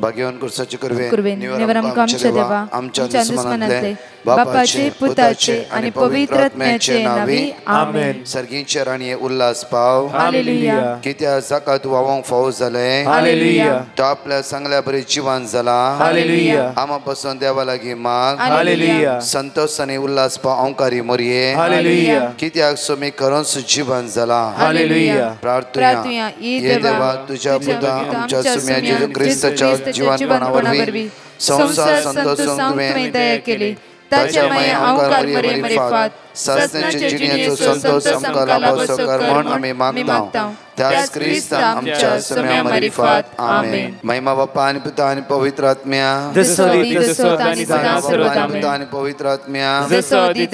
भाग्यवान कुर्साचे कुर्वेन निवर आमच्या देवा आमच्या दुश्मनांतले बापाचे पुताचे आणि पवित्र आत्म्याचे नावी आमेन. सर्गींचे राणी उल्हास पाव हालेलुया. कित्या साका तू वावंक फावो जाले हालेलुया. तो आपल्या चांगल्या बरी जिवान जाला हालेलुया. आमा पासून देवा लागी माग हालेलुया. संतोष आणि उल्हास पाव औंकारी मोरये हालेलुया. कित्याक सोमी करून जिवान जाला हालेलुया. प्रार्थना ये देवा तुझ्या पुता आमच्या सुम्या जेजू ख्रिस्ताच्या जीवनपणावरवी संसार संतोषून तुवें दया केली. ताच्या माया औंकार मरे फात सस्त्याचे जिणेचो संतोष आमकां लाभो कर म्हण आमी मागता. त्याच ख्रिस्त आमच्या सुम्या मरे फात आमेन. महिमा बापा आणि पिता आणि पवित्र आत्म्या जसो आणि सदा सर्वदा पिता आणि पवित्र आत्म्या जसो आणि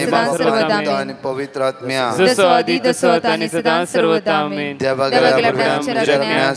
सदा सर्वदा आणि पवित्र आत्म्या जसो आणि सदा सर्वदा आमेन. देवा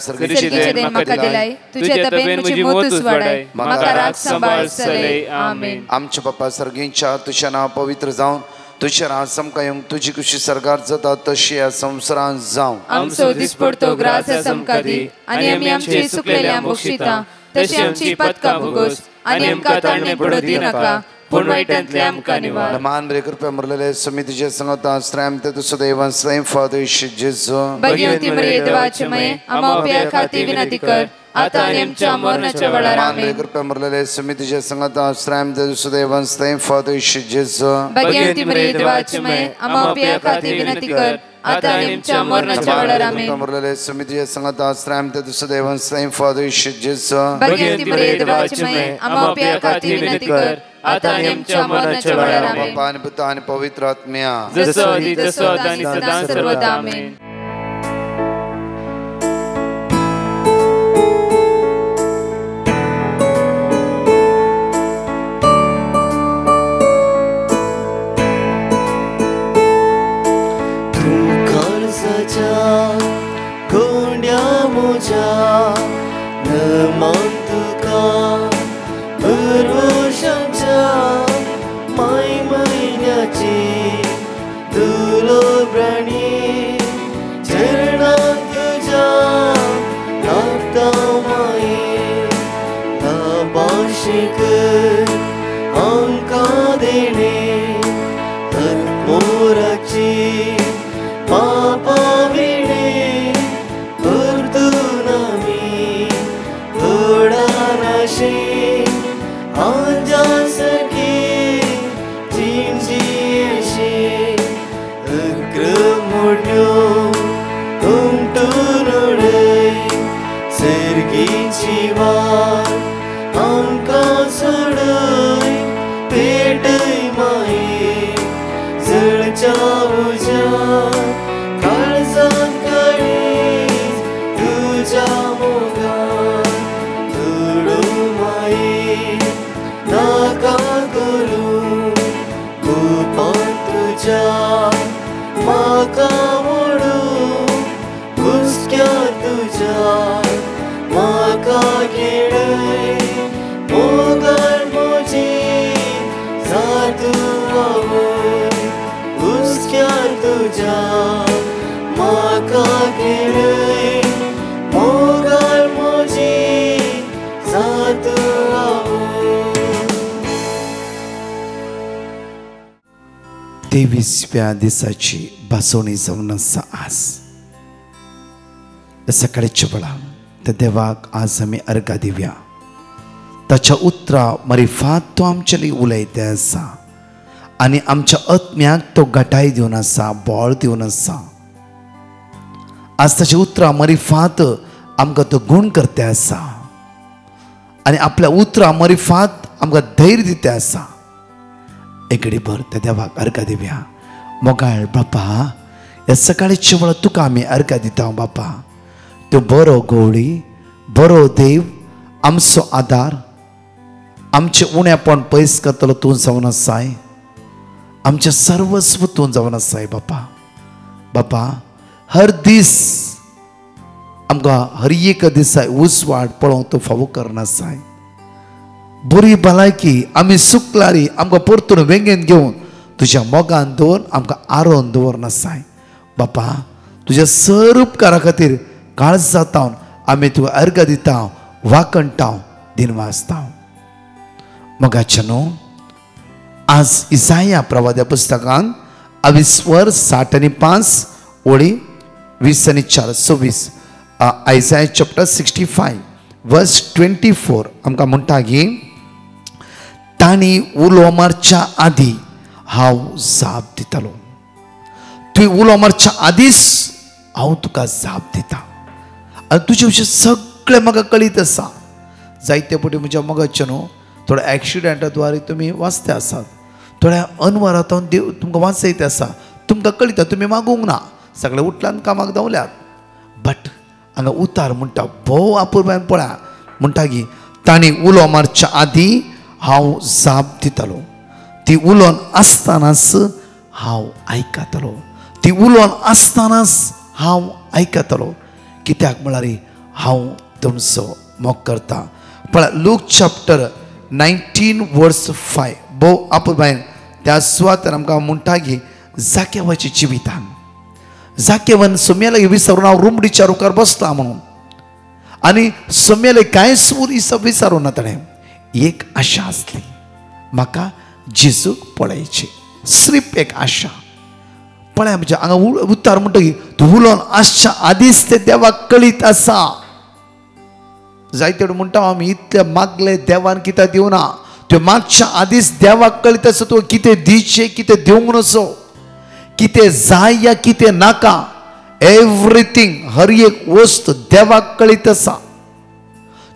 सर्गीचे देन म्हाका दिलाय तुझे तबेन म्हजी मोतूच वाडाय म्हाका राख सांबाळ सलय आमेन. आमच्या बापा सर्गींच्या तुझे नाव पवित्र जावन तुझे नाव समका येवंक तुझी खुशी सरकार जाता तशी या संवसारांत जावं. आमचो दिसपडतो ग्रास समका दी आनी आमी आमची सुकलेल्या बक्षिता तशी आमची पदकां भोगोस आनी आमकां ताणणे पडू दी नाका पूण वायटांतले आमकां निवार. मान बरे कृपया मरलेले समितीचे संगता श्रेम ते तुझो देवान स्वयं फादर जेजू भगवती मरिये देवाचे मये आमा उपया खाती विनंती कर आता आनी आमच्या मरणाच्या वेळार आमेन. कृपया मरलेले समितीचे संगता श्रेम ते तुझो देवान स्वयं फादर जेजू भगवती मरिये देवाचे मये आमा उपया खाती विनंती कर आता आनी आमच्या मरणाच्या वेळार आमेन. मरलेले समितीचे संगता श्रेम ते तुझो देवान स्वयं फादर जेजू भगवती मरिये देवाचे मये आमा उपया खाती विनंती कर आता आनी आमच्या मरणाच्या वेळार आमेन. बापा आणि पिता आणि पवित्र आत्म्या जसो आणि सदा सर्वदा आमेन. तेवीसव्या दिसाची बसवणी जावन आसा आज सकाळच्या वेळा त्या देवाक आज आमी अर्घा दिवया. ताच्या उतरां मरिफात तो आमचे उलयते आसा आनी आमच्या आत्म्याक तो घटाय दिवन आसा बळ दिवन आसा. आज ताच्या उतरां मरिफात आमकां तो गुण करते आसा आनी आपल्या उतरां मरिफात आमकां धैर्य दिते आसा. एक घडीभर त्या देवाक अर्घा दिवया. मोगाळ बापा ह्या सकाळच्या वेळा तुका आमी अर्घा दिता बापा. तो बरो गवळी बरो देव आमचो आदार आमचे उणेपण पयस करतलो तूं जावन आसाय. आमचें सर्वस्व तूं जावन आसाय बापा. बापा हर दीस आमकां हर एक दिसा उसवाड पळोवंक तूं फावो करनासाय. बरी भलायकी आमी सुकलारी आमकां परतून वेंगेन घेवन तुज्या मोगान दवर आमकां आरोन दवरनासाय. बापा तुज्या सर उपकारा खातीर काळज जाता आमी तुका अर्घ दिता वाकणटाव दिनवासताव. मोगाचनो आज इसाया प्रवाद्या पुस्तकान 22:5 ओळी 20:4-26 आयसाया चॅप्टर 65 वर्स 24 आमकां म्हणटा की ताणी उलो मारच्या आदी हांव जाप दितलो. तुवें उलो मारच्या आदीच हांव तुका जाप दिता. आनी तुजे विशीं सगळें म्हाका कळीत आसा. जायते फावटी म्हज्या मोगाचे न्हू थोड्या एक्सिडेंटाद्वारे तुमी वाचते आसात, थोड्या अनवरांतून देव तुमकां वाचयत आसा, तुमकां कळटा तुमी मागूंक ना, सगळे उठल्यान कामाक धांवल्यात. बट हांगा उतार म्हणटा भोव आपुरबायन पळया म्हणटा की ताणी उलो मारच्या आदी हांव जाप दितलो. ती उलोवन आसतनाच हांव आयकतलो. ती उलोवन आसतनाच हांव आयकतलो. कित्याक म्हळ्यार हांव तुमचो मोग करता. पळय लूक चॅप्टर 19 वर्स 5 भोव आपुरबायन त्या सुवातेर आमकां म्हणटा की जाकेवाच्या जिवितान जाकेवन सोम्याला विचारून हांव रुमडीच्या रुखार बसला म्हणून, आनी सोम्याले कांयच विचारूं ना ताणें. एक आशा आसली, म्हाका जेजूक पळयची, सिर्फ एक आशा. पळय म्हणजे हांगा उतार म्हणटा की तूं उलोवन आसच्या आदींच तें देवाक कळीत आसा. जायते म्हणटा आमी इतले मागले देवान कित्याक दिवना. त्यो मागच्या आदींच देवाक कळीत आसा तूं कितें दिवचें कितें दिवंक नजो, कितें जाय या कितें नाका, एवरीथींग हर एक वस्त देवाक कळीत आसा.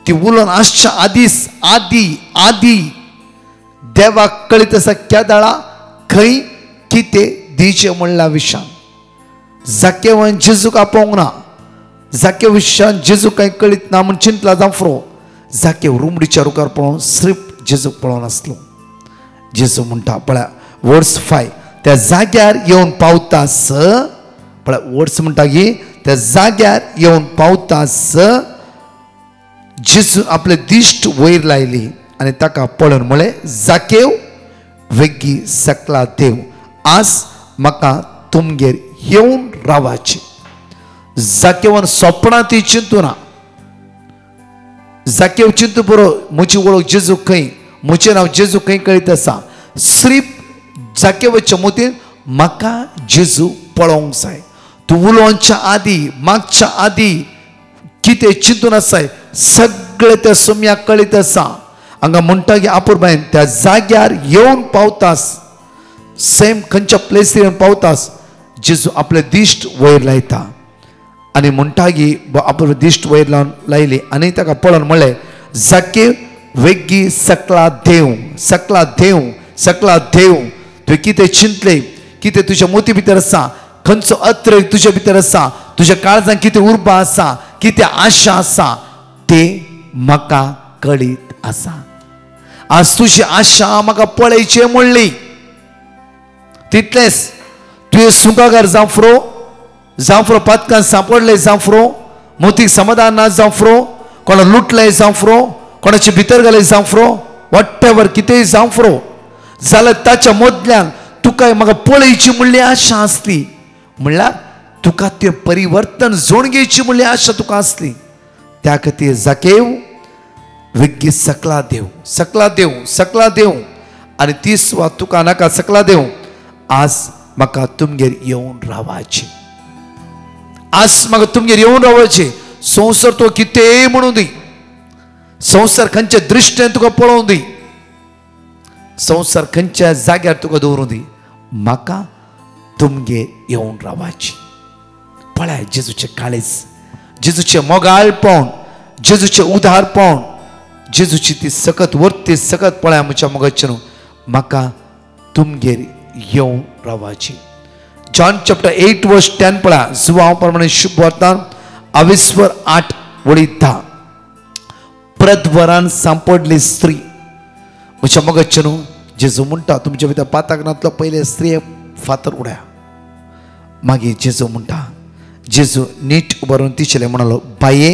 ती उलोवन आसच्या आदींच आदी देवाक कळीत आसा केदाळा खंय कितें दिवचें म्हणल्या विशयान. जाकेवान जेजूक आपोवंक ना, जाके विशयान जेजू कांय कळीत ना म्हूण चिंतला जावं. जाके रुमडीच्या रुखार पळोवन सिर्फ जेजूक पळोवन आसलो. जेजू म्हणटा पळय वर्स 5 त्या जाग्यार येवन पावतास. पळय वर्स म्हणटा की त्या जाग्यार येवन पावतास जेजू आपले दिश्ट वयर लायली आनी ताका पळोवन म्हळें जाकेव वेगी सकला देव, आज म्हाका तुमगेर येवन रावची. जाकेवान सोपणां ती चिंतू ना. जाकेव चिंतू बरो म्हजी वळख जेजू खंय, म्हजें नांव जेजू खंय कळीत आसा. सिर्फ जाकेवाच्या मोतीन म्हाका जेजू पळोवंक जाय. तूं उलोवच्या आदी मागच्या आदी कितें चिंतून आसाय सगळें त्या सोम्याक कळीत आसा. हांगा म्हणटा की आपुरबायन त्या जाग्यार येवन पावतास, सेम खंयच्या प्लेसीर येवन पावतास जेजू आपले दिश्ट वयर लायता. आनी म्हणटा की आपले दिश्ट वयर लायली आनी ताका पळोवन म्हणलें जाके वेगी सकला देव, सकला देव, सकला देव. तुवें कितें चिंतलें, कितें तुज्या मोती भितर आसा, खंयचो अत्र तुज्या भितर आसा, तुज्या काळजांत कितें उर्बा आसा, कितें आशा आसा तें म्हाका कळीत आसा. आज तुजी आशा म्हाका पळयची म्हणली. तितलेंच तुवें सुखाकार जावं पातकान सांपडले जावं, मोतीक समाधान ना जावं, कोणा लुटले जावं, कोणाचे भितर घाले जावं, वॉट एवर कितेंय जावं जाल्यार ताच्या मदल्यान तुका म्हाका पळयची म्हणली आशा आसली. म्हणल्यार तुका तें परिवर्तन जोड घेवची म्हणली आशा तुका आसली. त्या खातीर जाकेव वेगी सकला देव, सकला देव, सकला देव. आनी ती सुवात तुका नाका सकला देव. आज म्हाका तुमगेर येवन रावची, आज म्हाका तुमगेर येवन रावचे. संवसार तो कितेंय म्हणूं दी, संवसार खंयच्या दृश्टीन तुका पळोवं दी, संवसार खंयच्या जाग्यार तुका दवरूं दी, म्हाका तुमगेर येवन रावची. पळय जेजूचें काळीज, जेजूचें मोगाळपण, जेजूचें उदारपण, जेजूची ती सकत वर्ती सकत पळय म्हज्या मोगाचेर म्हाका तुमगेर येवन रावची. जॉन चॅप्टर 8 वर्स 10 पळय जुवांव प्रमाणे शुभ वर्तान 22:8 प्रदवरान सांपडली स्त्री. म्हज्या मोगाचेर जेजू म्हणटा तुमच्या भितर पाताकनांतलो पयले स्त्री फातर उडया. मागीर जेजू म्हणटा, जेजू नीट उबारून तिचेले म्हणलो बाये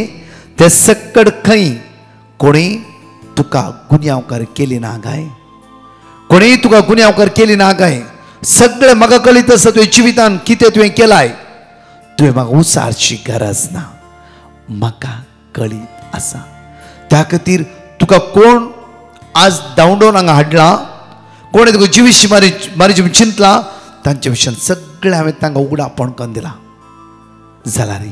ते सक्कड खंय कोणी तुका गुन्यांवकार केली ना गाय, कोणी तुका गुन्यांवकार केली ना गाय. सगळे म्हाका कळीत आसा तुवें जिवितान कितें तुवें केलाय. तुवें म्हाका उसारची गरज ना, म्हाका कळीत आसा. त्या खातीर तुका कोण आज धांवडोवन हांगा हाडला, कोणें तुका जी विशीं मारी जी चिंतला तांच्या विशयान सगळें हांवें तांकां उगडापण करून दिलां. जाल्यार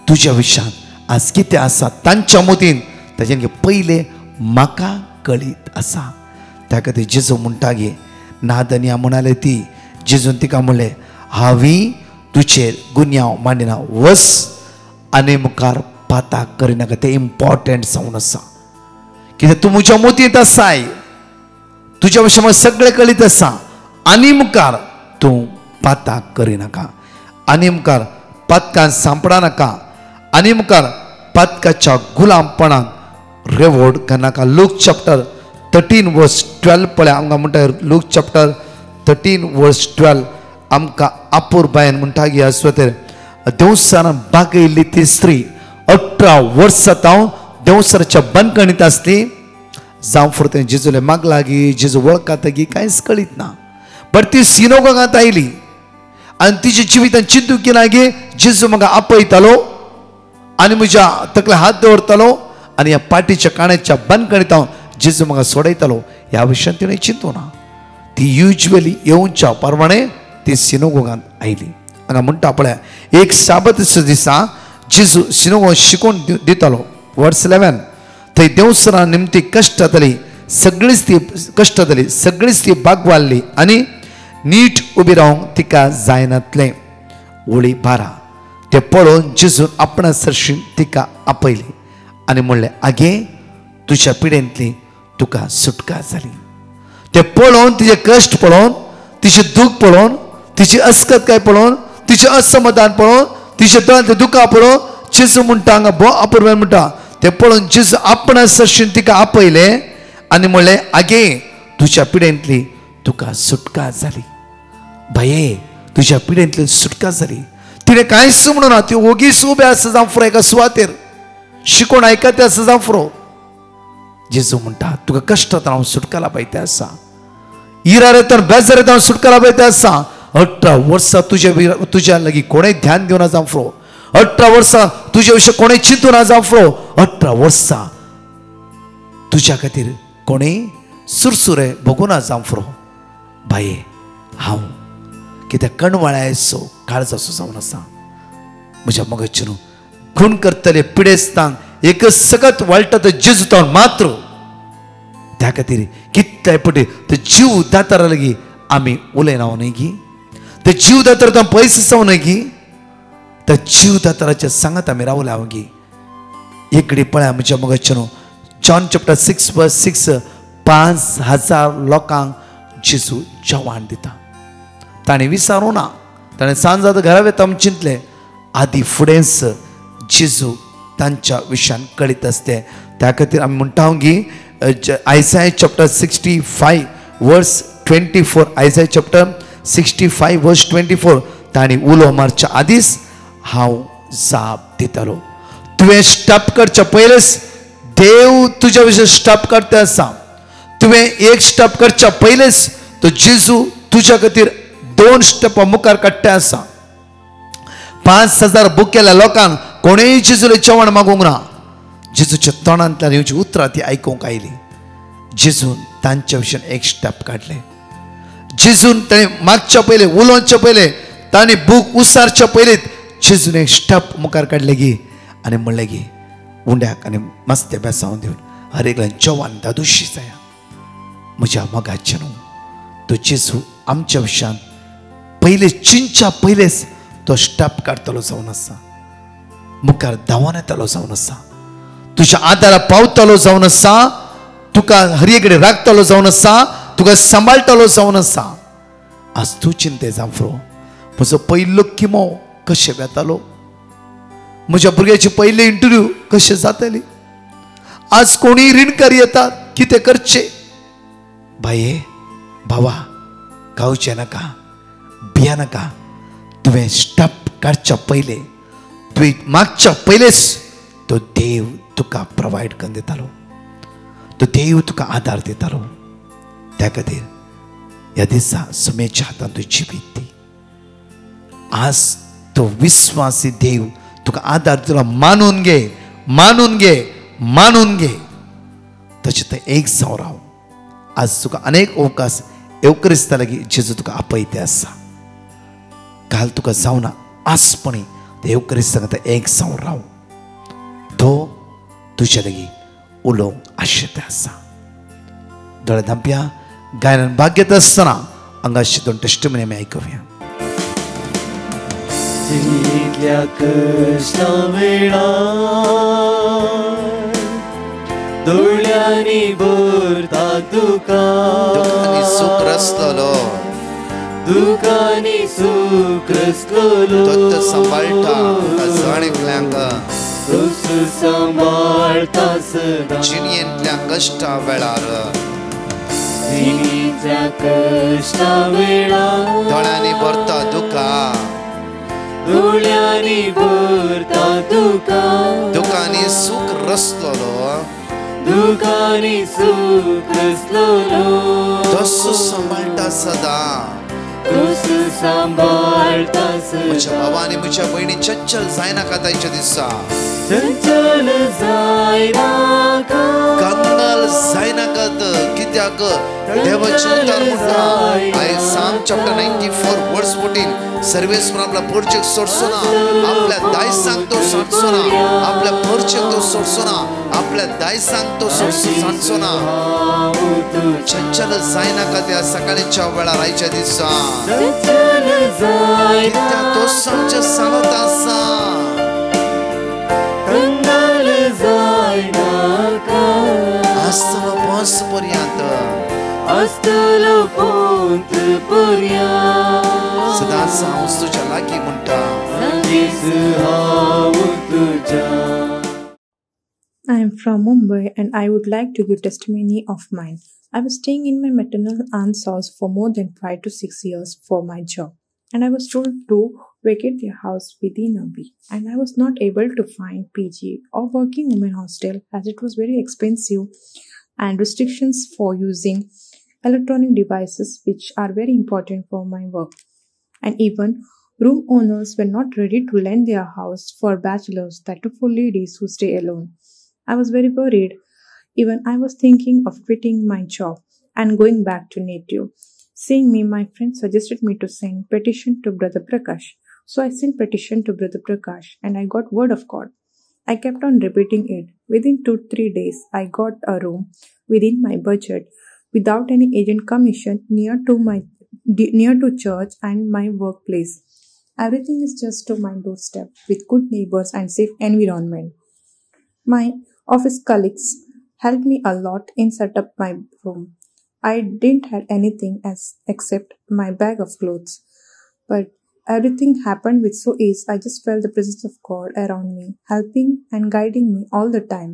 तुज्या विशयान आज कितें आसा तांच्या मतीन ताजें पयलें म्हाका कळीत आसा. त्या खातीर जेजू म्हणटा गे नादनिया म्हणाले ती जेजून तिका म्हणलें हांवें तुजेर गुन्यांव मांडिना, वस आनी मुखार पाताक करिनाका. तें इम्पॉर्टंट जावन आसा कित्याक तूं म्हज्या मतींत आसाय, तुज्या विशयान म्हाका सगळें कळीत आसा. आनी मुखार तूं पाताक करिनाका, आनी मुखार पातकान सांपडा नाका, आनी मुखार पातकाच्या गुलामपणान रेवोड करनाका. लूक चॅप्टर 13 वर्स 12 पळय आमकां म्हणटा. लूक चॅप्टर 13 वर्स 12 आमकां आपूर बायन म्हणटा गे आसवतेर देवसारान बागयल्ली ती स्त्री 18 वर्सां हांव देवसराच्या बंदखणीत आसली. जावं फुडें जेजूले माग लागी जेजू वळखात गी कांयच कळीत ना. बट ती सिनोगोगांत आयली आनी तिच्या जिवितान चिंतू की ना गे जेजू म्हाका आपयतालो आनी म्हज्या तकले हात दवरतालो आनी ह्या पाटीच्या काण्याच्या बंदखणीत हांव जेजू म्हाका सोडयतालो ह्या विशयान तिणें चिंतू ना. ती युजली येवच्या प्रमाणे ती सिनोगोगांत आयली. हांगा म्हणटा पळय एक साबत दिसा जेजू सिनोगोगांत शिकोवन दितालो. वर्स 11 थंय देवसरा निमती कश्ट जाताली, सगळीच ती कश्ट जाताली, सगळीच ती बागवाल्ली आनी नीट उबी रावंक तिका जायनातलें. ओळी 12 तें पळोवन जेजून आपणा सरशीन तिका आपयली आनी म्हणलें आगे तुज्या पिडेंतली तुका सुटका जाली. तें पळोवन तिचे कश्ट पळोवन, तिचें दूख पळोवन, तिची अस्कतकाय पळोवन, तिचें असमाधान पळोवन, तिचे दोळ्यांतलें दुकां पळोवन जेजू म्हणटा हांगा भो अपूर्वान म्हणटा तें पळोवन जेजू आपणा सरशीन तिका आपयलें आनी म्हणलें आगे तुज्या पिडेंतली तुका सुटका जाली. भये तुज्या पिडेंतली सुटका जाली. तिणें कांयच म्हणून ना. ती ओगीच उबें आसा जावं फुडें एका सुवातेर शिकोवन आयकता आसा जावं फुरो. जेजू म्हणटा तुका कश्ट जाता हांव सुटका लाभयता आसा, इरार येता बेजार येता हांव सुटका लाभयता आसा. 18 वर्सां तुज्या लागीं कोणें ध्यान दिवना जावं फुरो, 18 वर्सां तुज्या विशयी कोणें चिंतू ना जावं फुरो, 18 वर्सां तुज्या खातीर कोणें सुरसुरे बगुना जावं फुरो. भाये हांव कित्याक कणवाळ्याचो काळजाचो जावन आसा. म्हज्या मोगाचेर खूण करतले पिडेस्तान एकच सकत वाळटा तो जेजू जावन मात्र. त्या खातीर कितले पटी तो जीव दातारा लागीं आमी उलयना न्हय गी, ते जीव दातार तो पयस जावं न्हय गी, त्या जीव दाताराच्या सांगात आमी रावल्या गी. एक घडी पळया म्हज्या मोगाचेर जॉन चॅप्टर 6 वर्स 6 5,000 लोकांक जेजू जेवण दिता. ताणें विचारूं ना, ताणें सांज घरा वेता आमी चिंतलें आदी फुडेंच जेजू तांच्या विशयान कळीत आसते. त्या खातीर आमी म्हणटा की आयसाया चॅप्टर 65 वर्स 24 आयसाया चॅप्टर 65 वर्स 24 ताणी उलो मारच्या आदींच हांव जाप दितालो. तुवें स्टॉप करच्या पयलेच देव तुज्या विशयी स्टॉप करता आसा. तुवें एक स्टॉप करच्या पयलेच तो जेजू तुज्या खातीर 2 स्टेप मुखार काडटा आसा. 5,000 भुकेल्या लोकांक कोणेंय जेजूलें जेवण मागूंक ना. जेजूच्या तोंडांतल्यान येवची उतरां ती आयकूंक आयली. जेजून तांच्या विशयान एक स्टेप काडलें. जेजून ताणें मागच्या पयलें उलोवच्या पयलें ताणें भूक उसारच्या पयलींच जेजून एक स्टेप मुखार काडलें गी आनी म्हणलें गी उंड्याक आनी मस्ते बेसांव दिवन हर एकल्यान जेवण दादुशी जाया. म्हज्या मोगाचें न्हू तो जेजू आमच्या विशयान पयले चिंच्या पयलेच तो स्टेप काडतलो जावन आसा. मुखार धांवून येतालो जावन आसा. तुज्या आदारा पावतालो जावन आसा. तुका हर एक कडेन राखतालो जावन आसा. तुका सांबाळटालो जावन आसा. आज तूं चिंते जावं फुरो म्हजो पयलो किमो कशें वेतालो, म्हज्या भुरग्याची पयली इंटरव्यू कशें जाताली, आज कोणीय ऋणकारी येतात कितें करचें. भाये भावा गावचें नाका, भिया नाका. तुवें स्टेप काडच्या पयलें तुवें मागच्या पयलेच तो देव तुका प्रोवायड करून दितालो. तो देव तुका आदार दितालो. त्या खातीर ह्या दिसा सुमेच्या हातान तुवें जिवीत दी. आज तो विश्वासी देव तुका आदार दिलो. मानून घे, मानून घे, मानून घे. तशें तें एक जावन राव. आज तुका अनेक अवकाश येवकरिस्ता लागीं जेजू तुका आपयते आसा. काल तुका जावना आसपणी ते येवकरिस्ता खातीर एक जावन राव. तो तुज्या लागीं उलोवंक आशिल्लें आसा. दोळे धांपया. गायनान भाग घेता आसतना हांगाशी दोन टेस्टिमनी आमी आयकुया. जिणेंतल्या कश्टा वेळार दोळ्यांनी भरता तुका दुखांनी सूख रसतलो. दुखांनी सूख रसतलो. तो सांबाळटा जाणेकल्यांक. तोच सांबाळता सदा जिणयेंतल्या कश्टा वेळार. जिणेंतल्या कश्टा वेळार दोळ्यांनी भरता दुखा. दोळ्यांनी भरता तुका दुखांनी सूख रसतलो. दुखांनी सूख रसतलो. तसो सांबाळटा सदा. तोच सांबाळता म्हज्या सदा. भावांनी म्हज्या भयणी चंचल जायनाका आयच्या दिसा. चंचल जायनाका. कंगाल जायनाकात. कित्याक देवाचें उतर म्हणटा आयज साम चॅप्टर 94 वर्स 14 सर्वेस्वर आपला परचेक सोडचो ना. आपल्या दायसांक तो सांडचो ना. आपल्या परचेक तो सोडचो ना. आपल्या दायसांक तो सांडचो ना. चंचल जायनाका त्या सकाळीच्या वेळार आयच्या दिसा. चंचल कित्याक तो आमच्या सांगत आसा. कंगाल जायनाका. आसतलो पोंच पर्यंत. आसतलो पोंत पर्यंत. सदांच हांव तुज्या लागीं म्हणटा. सदांच हांव तुज्या. I am from Mumbai and I would like to give testimony of mine. I was staying in my maternal aunt's house for more than 5 to 6 years for my job, and I was told to vacate their house within a week, and I was not able to find PG or working women hostel as it was very expensive and restrictions for using electronic devices which are very important for my work. And even room owners were not ready to lend their house for bachelors, that too for ladies who stay alone. I was very worried. Even I was thinking of quitting my job and going back to native. Seeing me, my friend suggested me to send petition to Brother Prakash. So I sent petition to Brother Prakash and I got word of God. I kept on repeating it. Within 2-3 days, I got a room within my budget without any agent commission near to church and my workplace. Everything is just to my doorstep with good neighbors and safe environment. My office colleagues helped me a lot in set up my room. I didn't have anything except my bag of clothes. But everything happened with so ease. I just felt the presence of God around me, helping and guiding me all the time.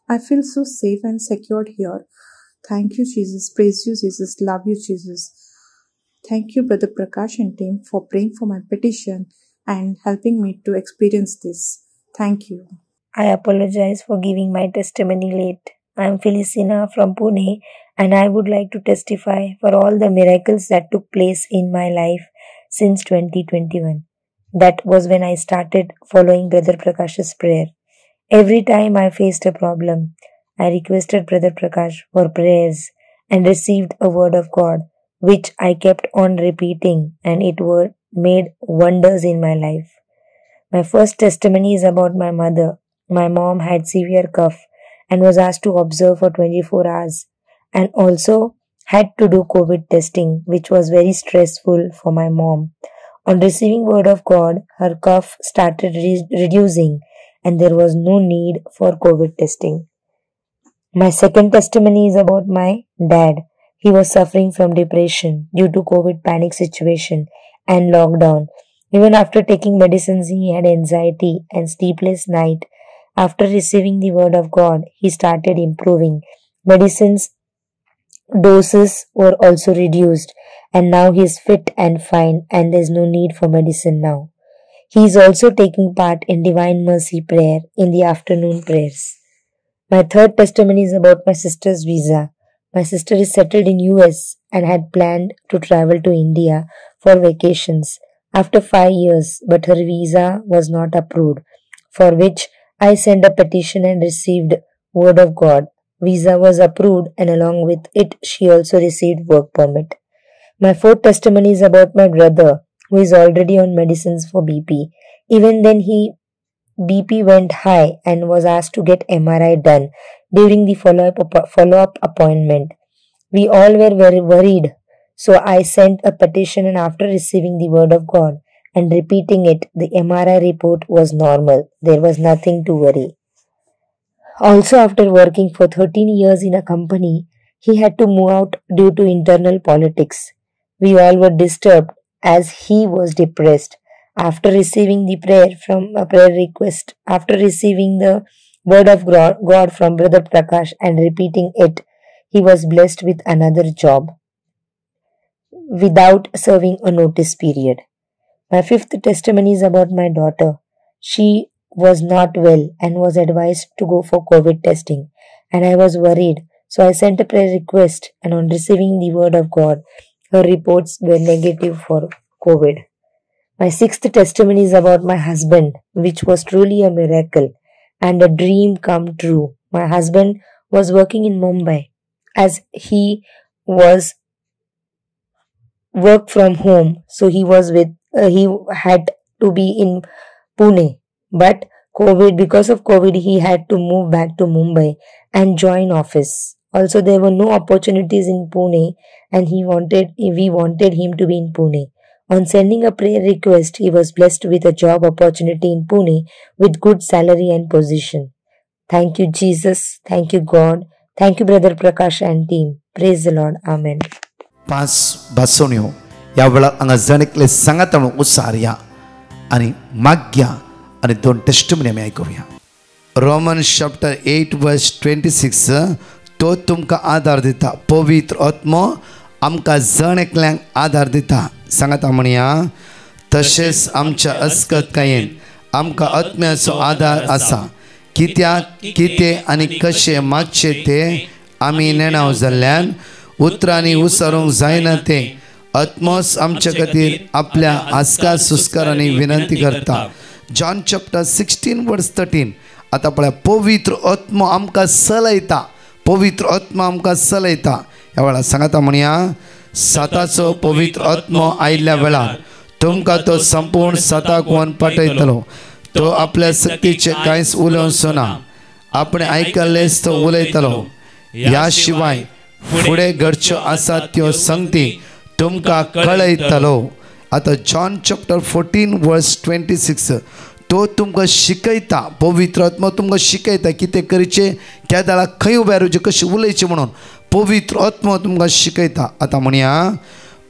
I feel so safe and secured here. Thank you, Jesus. Praise you, Jesus. Love you, Jesus. Thank you, Brother Prakash and team, for praying for my petition and helping me to experience this. Thank you. I apologize for giving my testimony late. I am Felicina from Pune and I would like to testify for all the miracles that took place in my life since 2021. That was when I started following Brother Prakash's prayer. Every time I faced a problem, I requested Brother Prakash for prayers and received a word of God, which I kept on repeating, and it made wonders in my life. My first testimony is about my mother. My mom had severe cough and was asked to observe for 24 hours and also had to do COVID testing, which was very stressful for my mom. On receiving word of God, her cough started reducing and there was no need for COVID testing. My second testimony is about my dad. He was suffering from depression due to COVID panic situation and lockdown. Even after taking medicines, he had anxiety and sleepless night. After receiving the word of God, he started improving. Medicines doses were also reduced and now he is fit and fine and there is no need for medicine now. He is also taking part in Divine Mercy prayer in the afternoon prayers. My third testimony is about my sister's visa. My sister is settled in US and had planned to travel to India for vacations after 5 years, but her visa was not approved, for which I sent a petition and received word of God. visa was approved, and along with it, she also received work permit. My fourth testimony is about my brother, who is already on medicines for BP. Even then, BP went high and was asked to get MRI done during the follow-up appointment. We all were very worried, so I sent a petition, and after receiving the word of God and repeating it, the MRI report was normal. There was nothing to worry. Also, after working for 13 years in a company, he had to move out due to internal politics. We all were disturbed as he was depressed. After receiving the prayer request, after receiving the word of God from Brother Prakash and repeating it, he was blessed with another job without serving a notice period. My fifth testimony is about my daughter. She was not well and was advised to go for COVID testing, and I was worried. So I sent a prayer request, and on receiving the word of God, her reports were negative for COVID. My sixth testimony is about my husband, which was truly a miracle and a dream come true. My husband was working in Mumbai as he was work from home, so he had to be in Pune, but because of COVID, he had to move back to Mumbai and join office. Also, there were no opportunities in Pune, and we wanted him to be in Pune. On sending a prayer request, he was blessed with a job opportunity in Pune with good salary and position. Thank you, Jesus. Thank you, God. Thank you, Brother Prakash and team. Praise the Lord. Amen. पाच भासोण्यो या वेळा हांगा जणेकले सांगात म्हणून उसारया आणि माग्या आणि दोन testimony आमी आयकुया. रोमन्स चॅप्टर 8 वर्स 26 तो तुमकां आधार दिता. पवित्र आत्मो आमकां जण एकल्यांक आधार दिता. सांगाता म्हणया तशेंच आमच्या अस्कतकायेन आमकां आत्म्याचो आधार आसा. कित्याक कितें आनी कशें मागचें तें आमी नेणाव जाल्ल्यान उतरांनी उसारूंक जायना तें आत्मोस आमचे खातीर आपल्या आस्कार सुस्कारांनी विनंती करता. जॉन चॅप्टर 16 वर्स 13 आतां पळय पवित्र आत्मो आमकां चलयता. पवित्र आत्मो आमकां चलयता. ह्या वेळार सांगाता म्हणया साताचो पवित्र आत्मो आयिल्ल्या वेळार तुमकां तो संपूर्ण साताक व्हरून पाठयतलो. तो आपल्या सक्तीचे कांयच उलोवचो ना. आपणे आयकल्लेच तो उलयतलो. ह्या शिवाय फुडें घडच्यो आसात त्यो संगती तुमकां कळयतलो. आतां जॉन चॅप्टर 14 वर्स 26 तो तुमकां शिकयता. पवित्र आत्मो तुमकां शिकयता कितें करचें, त्या दाळाक खंय उबें रावचें, कशें उलयचें म्हणून पवित्र आत्मो तुमकां शिकयता. आतां म्हणया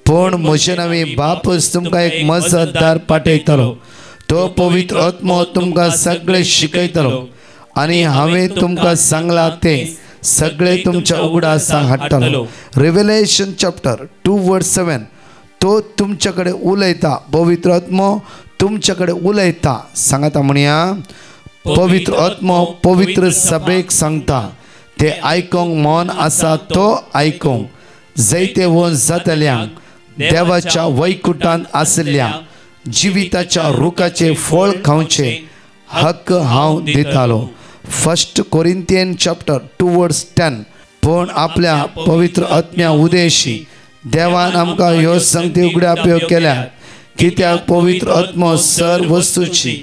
पूण म्हजे नवी बापूच तुमकां एक मजतदार पाठयतलो. तो पवित्र आत्मो तुमकां सगळें शिकयतलो आनी हांवें तुमकां सांगलां तें सगळें तुमच्या उगडासा हाडटलो. रेव्हेलेशन चॅप्टर 2 वर्स 7 तो तुमचे कडेन उलयता. पवित्र आत्मो तुमचे कडेन उलयता. सांगाता म्हणया पवित्र आत्मो पवित्र सभेक सांगता. ते आयकोंक मौन आसा तो आयकोंक. जैते वोन जातल्यांक देवाच्या वैकुंठांत आसल्या जिविताच्या रुखाचे फळ खावचे हक्क हांव दितालो. 1 कोरिंथियन चॅप्टर 2 वर्स 10 पूण आपल्या पवित्र आत्म्या उदेशी देवान आमकां ह्यो संगती उगड्याप्यो केल्या. कित्याक पवित्र आत्मो सर्व वस्तूची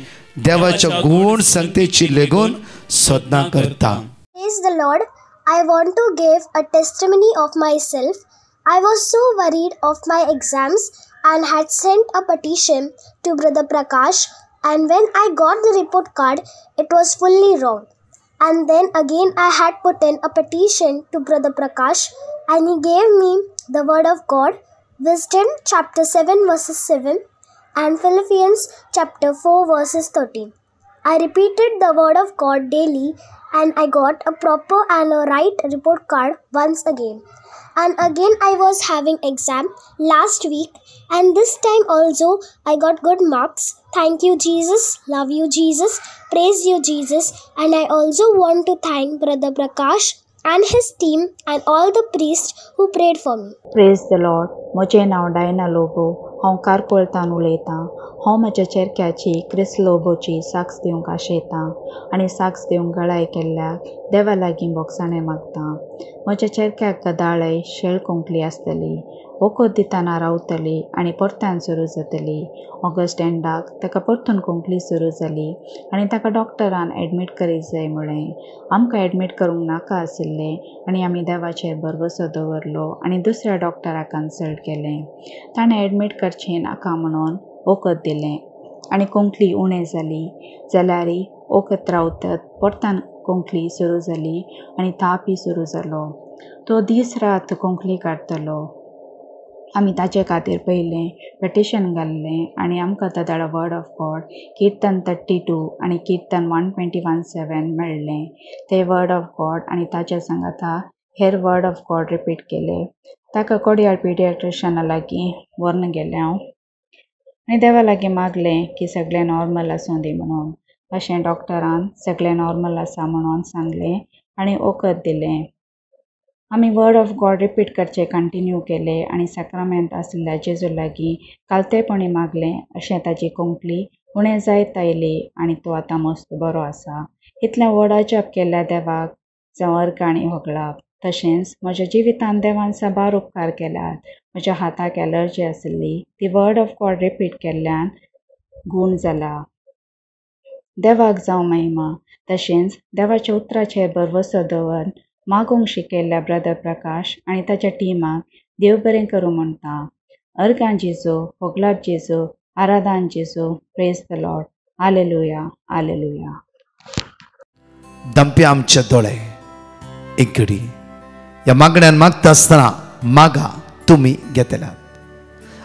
देवाच्या गुण संगतेची लेगून सोदना करता. Praise the Lord. I want to give a testimony of myself. I was so worried of my exams and had sent a petition to Brother Prakash, and when I got the report card, it was fully wrong. And then again I had put in a petition to Brother Prakash, and he gave me the word of God, Wisdom chapter 7 verses 7 and Philippians chapter 4 verses 13. I repeated the word of God daily, and I got a proper and a right report card once again. And again I was having exam last week, and this time also I got good marks. Thank you Jesus, love you Jesus, praise you Jesus. And I also want to thank Brother Prakash and his team and all the priests who prayed for me. Praise the Lord. म्हजें नांव Diana Lobo. हांव कारकोळतान उलयतां. हांव म्हज्या चेरक्याची क्रिस्त लोबोची socks दिवंक आशयतां आनी socks दिवंक गळाय केल्ल्याक देवा लागीं बोगसाणें मागतां. म्हज्या चेरक्याक गदाळय शेळ कोंकली आसतली, वखद दितना रावतली आनी परत्यान सुरू जातली. ऑगस्ट एंडाक ताका परतून कोंकली सुरू जाली आनी ताका डॉक्टरान एडमीट करीत जाय म्हळें. आमकां एडमीट करूंक नाका आशिल्लें आनी आमी देवाचेर भरवसो दवरलो आनी दुसऱ्या डॉक्टराक कन्सल्ट केलें. ताणें एडमीट करचें नाका म्हणून वखद दिलें आनी कोंकली उणें जाली जाल्यारय वखद रावतत परतान कोंकली सुरू जाली आनी तापय सुरू जालो. तो दीस रात कोंकली काडटलो. आमी ताचे खातीर पयलें पेटिशन घाल्लें आनी आमकां ताका वर्ड ऑफ गॉड किर्तन 32 आनी किर्तन 121:7 मेळ्ळें. ते वर्ड ऑफ गॉड आनी ताच्या सांगाता हेर वर्ड ऑफ गॉड रिपीट केले. ताका कोडयाळ पिडियाट्रिशना लागीं व्हरून गेलें हांव आनी देवा लागीं मागलें की सगळें नॉर्मल आसूं दी म्हणून. अशें डॉक्टरान सगळें नॉर्मल आसा म्हणून सांगलें आनी वखद दिलें. आमी वर्ड ऑफ गॉड रिपीट करचें कंटिन्यू केलें आनी सॅक्रामेंट आशिल्ल्या जेजू लागीं कालतेपणी मागलें. अशें ताची कोंकली उणें जायत आयली आनी तो आतां मस्त बरो आसा. इतलें व्हड अजाप केल्ल्या देवाक जावं अर्ग आनी होगलाप. तशेंच म्हज्या जिवितांत देवान साबार उपकार केल्यात. म्हज्या हाताक एलर्जी आशिल्ली ती वर्ड ऑफ गॉड रिपीट केल्ल्यान गूण जाला. देवाक जावं महिमा. तशेंच देवाच्या उतराचेर भरवसो दवरून मागूंक शिकयल्ल्या ब्रदर प्रकाश आनी ताच्या टिमाक देव बरें करूं म्हणटा. अर्गां जेजू, होगलाप जेजू, आराधन जेजू, praise the Lord. Hallelujah, hallelujah. दंपे आमचे दोळे एक घडी या मागण्यान मागता आसतना मागा तुमी घेतल्यात.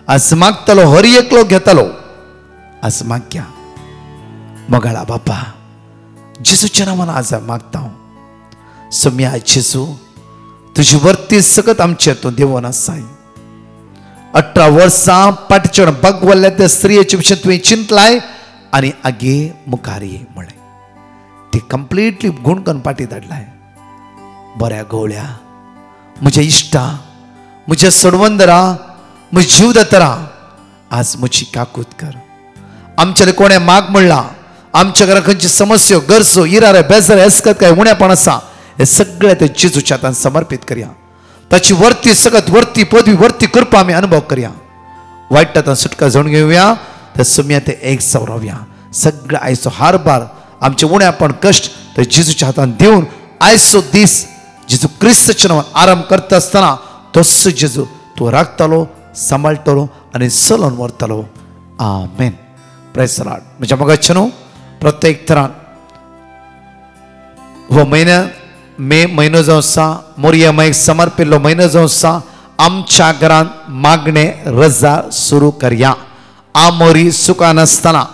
आज मागतलो हर एकलो घेतलो. आज माग्या मोगाळा बापा जेजूच्या नांवान आज मागता हांव. सोम्या जेजू तुजी वर्ती सकत आमचेर तूं देवून आसाय. 18 वर्सां पाठचेर भगवल्ल्या त्या स्त्रियेचे विशय तुवें चिंतलाय आनी आगे मुखार ये म्हळें. ती कंप्लिटली गुण करून पाटी धाडलाय. बऱ्या गवळ्या म्हज्या इश्टा, म्हज्या सोडवंदरा, म्हजी जीवदातरा आज म्हजी काकूत कर. आमच्याले कोणें माग म्हणला, आमच्या घरा खंयची समस्या गरजो इरारे बेजार हेस्कत काय उणेपण आसा हे सगळें ते जेजूच्या हातान समर्पित करया. ताची वर्ती सगळ्यात वर्ती पदवी वर्ती कृपा आमी अनुभव करया. वायटांतल्यान सुटका जावन घेवया. ते सुम्या ते एक रावया. सगळें आयचो हारबार आमचे उणेपण कश्ट ते जेजूच्या हातान दिवन आयचो दीस जेजू क्रिस्ताच्या नांवान आराम करता आसतना तसो जेजू तूं राखतलो, सांबाळटलो आनी चलोवन व्हरतलो. आमेन. Praise the Lord. म्हज्या मोगाचे न्हू प्रत्येक तरान हो म्हयन्यात मे म्हयनो जावन आसा, मोरया मायक समर्पिल्लो म्हयनो जावन आसा. आमच्या घरांत मागणे रजा सुरू करया. आमोरी सुखान आसतना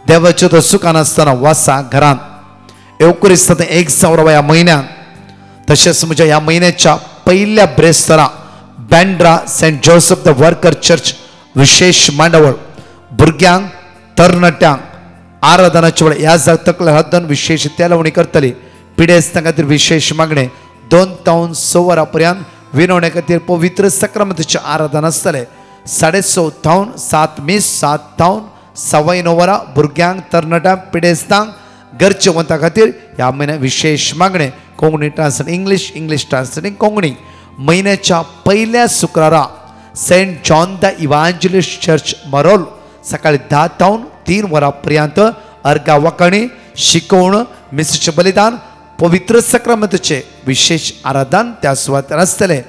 देवाचे तो सुखान आसतना वासा घरांत एवकुरिस्तांत 1,000 ह्या म्हयन्यात. तशेंच म्हज्या ह्या म्हयन्याच्या पहिल्या ब्रेस्तरा Bandra Saint Joseph the worker church विशेष मांडवळ भुरग्यांक तरणाट्यांक आराधनाचे वेळ ह्या तकल्या हातान विशेष तेलवणी करतली. पिडेस्तां खातीर विशेष मागणे 2 तावन 6 वरां पर्यंत विनवणे खातीर पवित्र सक्रामंताचे आराधन आसतले. 6:30 तावन 7 मीस 7 तावन 9:15 वरां भुरग्यांक तरणाट्यांक पिडेस्तांक घरचे वंता खातीर ह्या म्हयन्यात विशेष मागणे Konkani translate English, English translating Konkani. म्हयन्याच्या पहिल्या शुक्रारा Saint John the evangelist church Marol सकाळी 10 तावन 3 वरां पर्यंत अर्गा वाकणी शिकवण मिसेचे बलिदान पवित्र सक्रामंताचे विशेष आराधन त्या सुवातेर आसतले.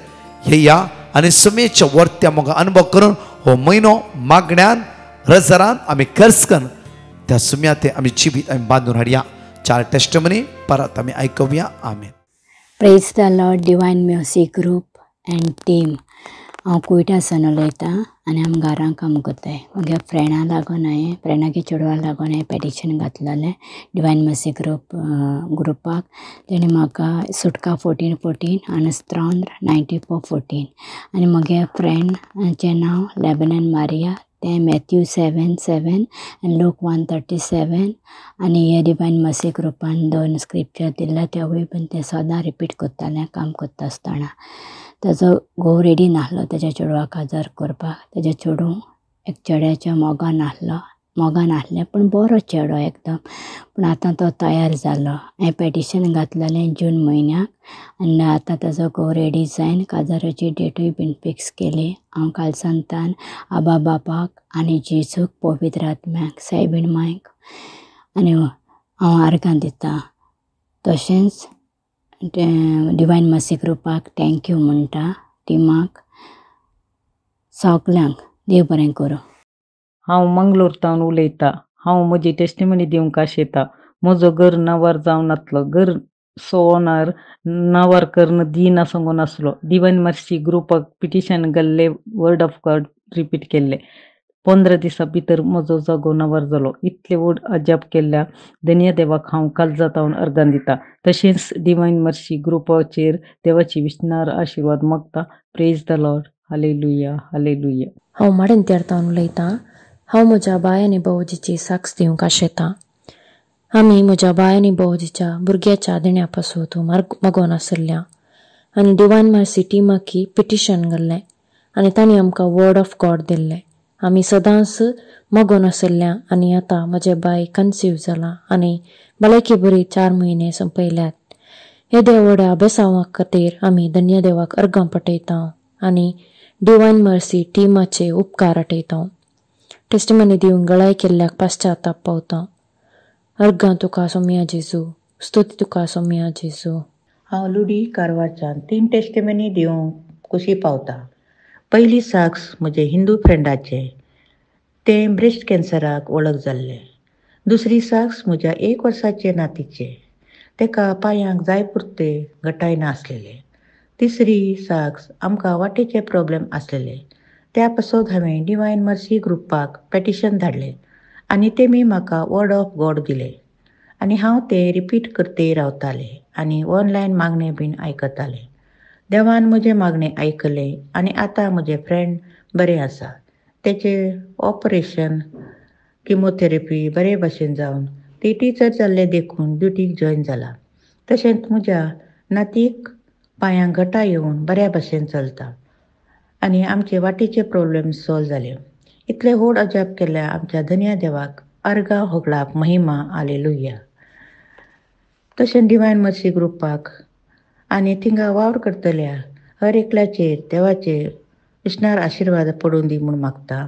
हे या आनी सुमेच्या वर्त्या मोगा अनुभव करून हो म्हयनो मागण्यान रजारान आमी कर्सकन त्या सुम्या ते आमी जिवीत आमी बांदून हाडया. 4 टेस्टमनी परत आमी आयकुया. Amen. Praise the Lord. Divine music group and team. हांव कुयटासान उलयतां आनी आमी घरांत काम करताय. म्हज्या फ्रेंडा लागून हांवें फ्रेंडागे चेडवा लागून हांवें पेटिशन घातलेलें डिवायन म्युझिक ग्रुपाक. तेणी म्हाका सुटका 14:14 आनी स्त्रांद्र 94:14 आनी म्हगे फ्रेंडाचें नांव लेबनन मारिया. ते मॅथ्यू 7:7 आनी लूक 1:37 आनी हे डिवायन म्युझिक ग्रुपान 2 स्क्रिप्चर दिल्ले तेवूय बीन ते सदां रिपीट करतालें काम करता आसतना. ताजो घोव रेडी नासलो ताच्या चेडवाक आजार करपाक. ताजें चेडूं एक चेड्याच्या मोगान आसलें पूण बरो चेडो एकदम. पूण आतां तो तयार जालो. हांवें पेटिशन घातलेलें जून म्हयन्याक आनी आतां ताजो घोव रेडी जायन काजाराची डेटूय बीन फिक्स केली. हांव काल सांगतान आबा बापाक आनी जेजूक पवित्र आत्म्याक सायबीण मांयक आनी हांव आर्गां दितां. तशेंच डिवायन मर्सी ग्रुपाक थँक्यू म्हणटा. टिमाक सगल्यांक देव बरें करूं. हांव मंगलोरतावन उलयतां. हांव म्हजी टेस्टिमनी दिवंक आशेतां. म्हजो घर नवार जावन नासलो. घर सोवनार नवार करून दिना सांगून नासलो. डिवायन मर्सी ग्रुपाक पिटिशन घाल्ले वर्ड ऑफ गॉड रिपीट केल्ले. 15 दिसां भितर म्हजो जागो नवार जालो. इतले व्हड अजाप केल्ल्या धन्य देवाक हांव काळजांतावन अर्गां दितां. तशेंच डिवायन मर्सी ग्रुपाचेर देवाची विस्तार आशिर्वाद मागता. Praise the Lord. Hallelujah hallelujah. हांव माडेंतेरतावन उलयतां. हांव म्हज्या बाय आनी भोवजीची साक्ष दिवंक आशेतां. आमी म्हज्या बाय आनी भोवजीच्या भुरग्याच्या दिण्या पासून मागोवन आसल्या आनी डिवायन मर्सी टिमाकी पिटिशन घाल्लें आनी तांणी आमकां वर्ड ऑफ गॉड दिल्लें. आमी सदांच मागोवन आसल्या आनी आतां म्हजे बाय कन्सीव जाला आनी भलायकी बरी 4 म्हयने संपयल्यात. हे देवड्या अभ्यासा खातीर आमी धन्य देवाक अर्गां पटयतां आनी डिवायन मर्सी टिमाचे उपकार आठयतां. टेस्टिमनी दिवंक गळाय केल्ल्याक पाश्चाताप पावतां. अर्गां तुका सोम्या जेजू. स्तुती तुका सोम्या जेजू. हांव लुडी कारवारच्यान 3 टेस्टिमनी दिवंक खुशी पावता. पयली साक्स म्हजे हिंदू फ्रेंडाचे. तें ब्रेस्ट कॅन्सराक वळख जाल्लें. दुसरी साक्स म्हज्या 1 वर्साचे नातीचे. तेका पांयांक जाय पुरते घटाय नासलेले. तिसरी साक्स आमकां वाटेचे प्रॉब्लेम आसलेले. त्या पासून हांवें डिवायन मर्सी ग्रुपाक पेटिशन धाडलें आनी तेमी म्हाका वर्ड ऑफ गॉड दिले आनी हांव तें रिपीट करते रावतालें आनी ऑनलायन मागणें बीन आयकतालें. देवान म्हजें मागणें आयकलें आनी आतां म्हजें फ्रेंड बरें आसा. तेचें ऑपरेशन किमोथेरपी बरे भाशेन जावन ती टिचर जाल्लें देखून ड्युटीक जॉयन जाला. तशेंच म्हज्या नातीक पांयांक घटाय येवन बऱ्या भाशेन चलता आनी आमचे वाटेचे प्रॉब्लेम सॉल्व जाले. इतले व्हड अजाप केल्या आमच्या धन्य देवाक अर्गां होगळाक महिमा हालेलुया. तशें डिवायन मर्सी ग्रुपाक आनी थिंगा वावर करतल्या हर एकल्याचेर देवाचे विस्तार आशिर्वाद पडून दी म्हूण मागता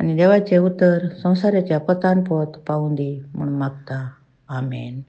आनी देवाचें उतर संवसाराच्या पतान पोत पावून दी म्हूण मागता. आमेन.